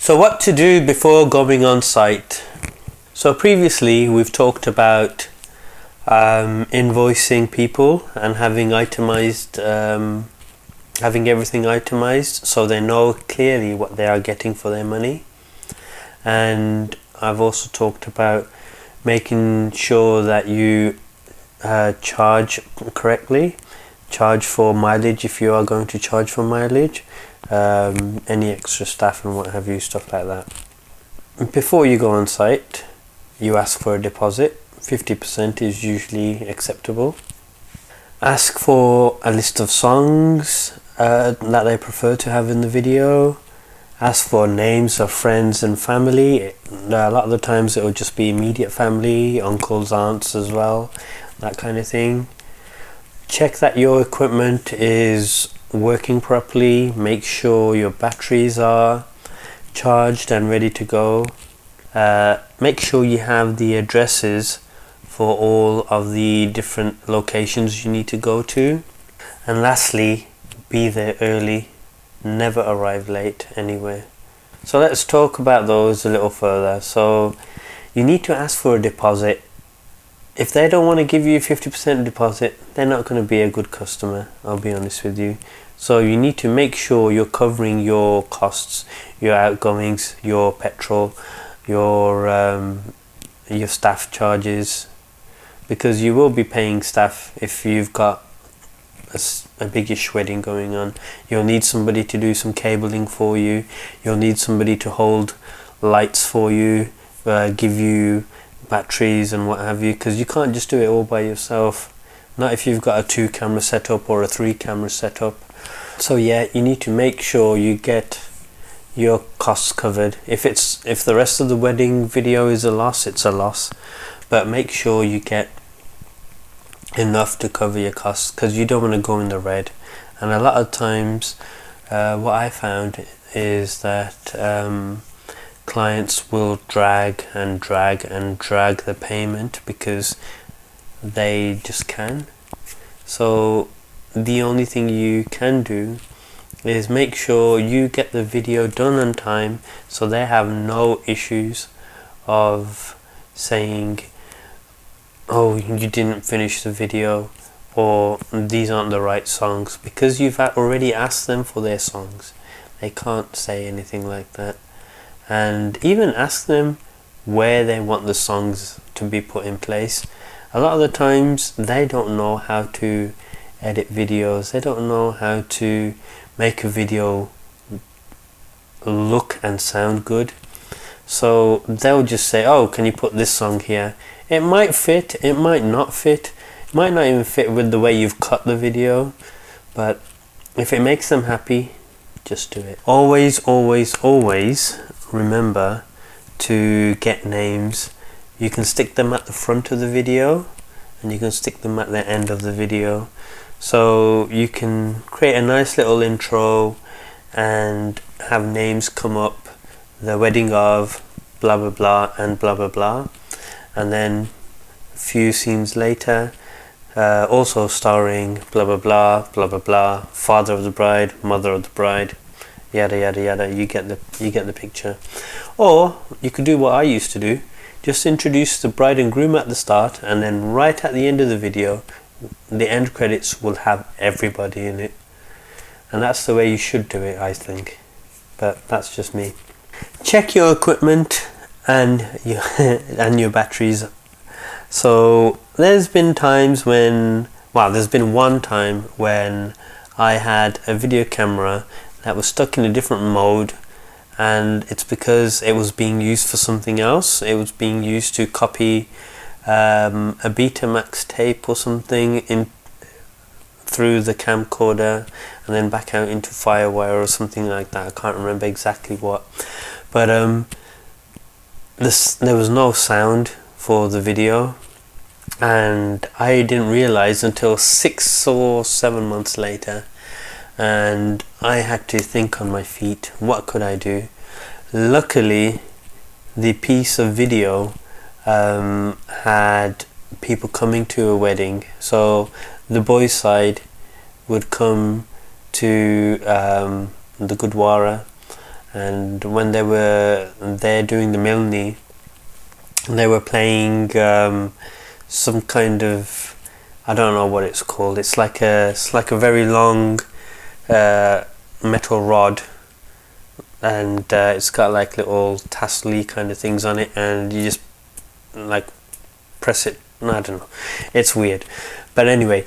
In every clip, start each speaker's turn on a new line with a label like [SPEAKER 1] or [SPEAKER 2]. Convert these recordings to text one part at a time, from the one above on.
[SPEAKER 1] So what to do before going on site? So previously we've talked about invoicing people and having itemized, having everything itemized so they know clearly what they are getting for their money. And I've also talked about making sure that you charge correctly, charge for mileage if you are going to charge for mileage, any extra staff and what have you, stuff like that. Before you go on site, you ask for a deposit. 50% is usually acceptable. Ask for a list of songs that they prefer to have in the video. Ask for names of friends and family. A lot of the times it will just be immediate family, uncles, aunts as well, that kind of thing. Check that your equipment is working properly. Make sure your batteries are charged and ready to go. Make sure you have the addresses for all of the different locations you need to go to. And lastly, be there early. Never arrive late anywhere. So let's talk about those a little further. So you need to ask for a deposit. If they don't want to give you 50% deposit, they're not going to be a good customer, I'll be honest with you. So you need to make sure you're covering your costs, your outgoings, your petrol, your staff charges, because you will be paying staff if you've got a biggish wedding going on. You'll need somebody to do some cabling for you. You'll need somebody to hold lights for you, give you batteries and what have you, because you can't just do it all by yourself. Not if you've got a 2-camera setup or a 3-camera setup. So yeah, you need to make sure you get your costs covered. If the rest of the wedding video is a loss, it's a loss, but make sure you get enough to cover your costs, because you don't want to go in the red. And a lot of times what I found is that clients will drag the payment because they just can. So the only thing you can do is make sure you get the video done on time, so they have no issues of saying, oh, you didn't finish the video, or these aren't the right songs, because you've already asked them for their songs. They can't say anything like that. And even ask them where they want the songs to be put in place. A lot of the times they don't know how to edit videos. They don't know how to make a video look and sound good. So they'll just say, oh, can you put this song here? It might fit, it might not fit. It might not even fit with the way you've cut the video. But if it makes them happy, just do it. Always, always, always remember to get names. You can stick them at the front of the video and you can stick them at the end of the video. So you can create a nice little intro and have names come up, the wedding of blah blah blah and blah blah blah, and then a few scenes later, also starring blah blah blah blah blah blah, father of the bride, mother of the bride, yada yada yada. You get the picture. Or you could do what I used to do, just introduce the bride and groom at the start, and then right at the end of the video, the end credits will have everybody in it. And that's the way you should do it, I think, but that's just me. Check your equipment and your and your batteries. So there's been times when, well, there's been one time when I had a video camera that was stuck in a different mode, and it's because it was being used for something else. It was being used to copy a Betamax tape or something in through the camcorder and then back out into Firewire or something like that. I can't remember exactly what, but there was no sound for the video, and I didn't realize until 6 or 7 months later, and I had to think on my feet, what could I do? Luckily the piece of video had people coming to a wedding, so the boys' side would come to the Gurdwara and when they were there doing the milni, they were playing some kind of, I don't know what it's called. It's like a very long metal rod, and it's got like little tassel-y kind of things on it, and you just like press it. I don't know, it's weird, but anyway,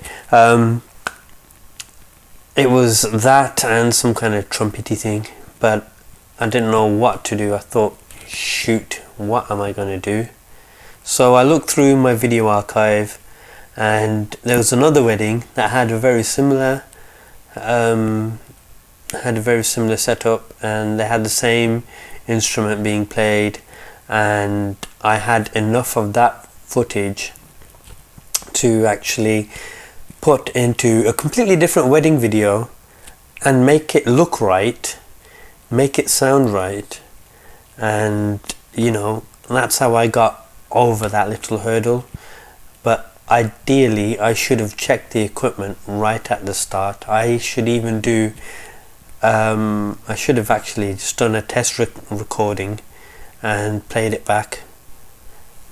[SPEAKER 1] it was that and some kind of trumpety thing, but I didn't know what to do. I thought, shoot, what am I going to do? So I looked through my video archive, and there was another wedding that had a very similar setup, and they had the same instrument being played, and I had enough of that footage to actually put into a completely different wedding video and make it look right, make it sound right, and that's how I got over that little hurdle. But ideally I should have checked the equipment right at the start. I should even do I should have actually just done a test recording and played it back,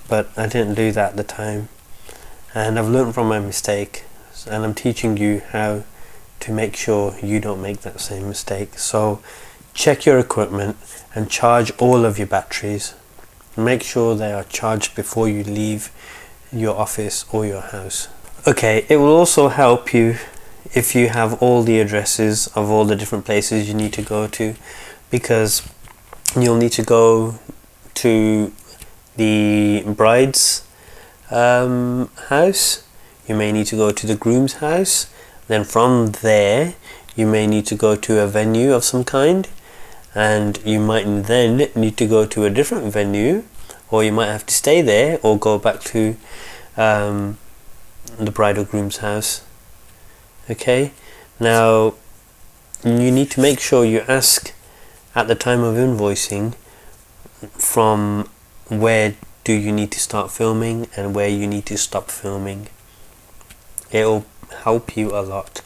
[SPEAKER 1] but I didn't do that at the time, and I've learned from my mistake, and I'm teaching you how to make sure you don't make that same mistake. So check your equipment and charge all of your batteries. Make sure they are charged before you leave your office or your house. Okay, it will also help you if you have all the addresses of all the different places you need to go to, because you'll need to go to the bride's house, you may need to go to the groom's house, then from there you may need to go to a venue of some kind, and you might then need to go to a different venue, or you might have to stay there or go back to the bride or groom's house. Okay, now you need to make sure you ask at the time of invoicing from where do you need to start filming and where you need to stop filming. It'll help you a lot,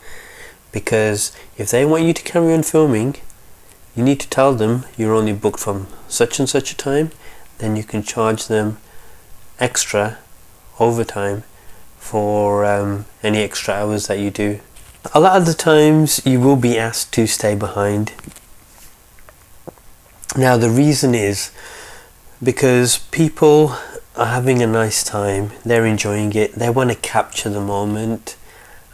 [SPEAKER 1] because if they want you to carry on filming, you need to tell them you're only booked from such and such a time, then you can charge them extra overtime for any extra hours that you do. A lot of the times you will be asked to stay behind. Now the reason is because people are having a nice time, they're enjoying it, they want to capture the moment,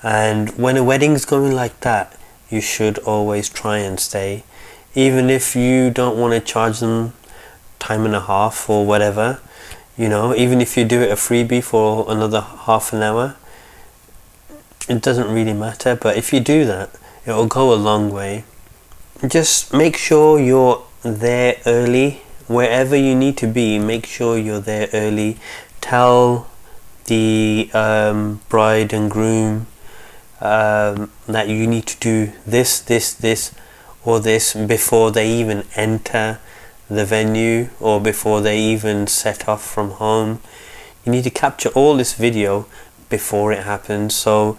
[SPEAKER 1] and when a wedding's going like that, you should always try and stay, even if you don't want to charge them time and a half or whatever, even if you do it a freebie for another half an hour, it doesn't really matter. But if you do that, it will go a long way. Just make sure you're there early. Wherever you need to be, make sure you're there early. Tell the bride and groom that you need to do this or this before they even enter the venue, or before they even set off from home. You need to capture all this video before it happens. So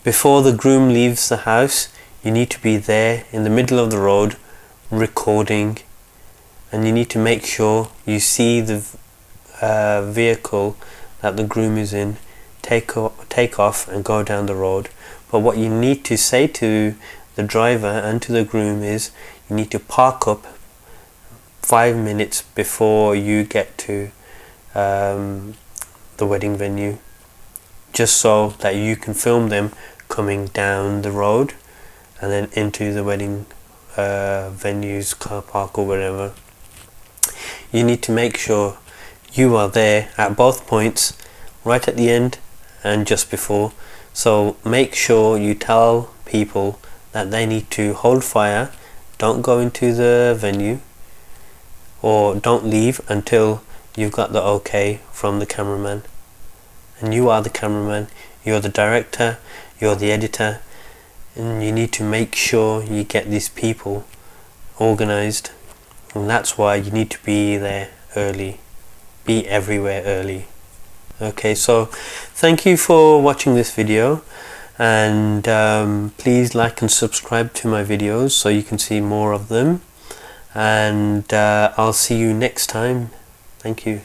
[SPEAKER 1] before the groom leaves the house, you need to be there in the middle of the road recording, and you need to make sure you see the vehicle that the groom is in take off and go down the road. But what you need to say to the driver and to the groom is you need to park up 5 minutes before you get to the wedding venue, just so that you can film them coming down the road and then into the wedding venue's car park or whatever. You need to make sure you are there at both points, right at the end and just before. So make sure you tell people that they need to hold fire, don't go into the venue, or don't leave until you've got the okay from the cameraman. And you are the cameraman, you're the director, you're the editor, and you need to make sure you get these people organized, and that's why you need to be there early, be everywhere early. Okay, so thank you for watching this video, and please like and subscribe to my videos so you can see more of them, and I'll see you next time. Thank you.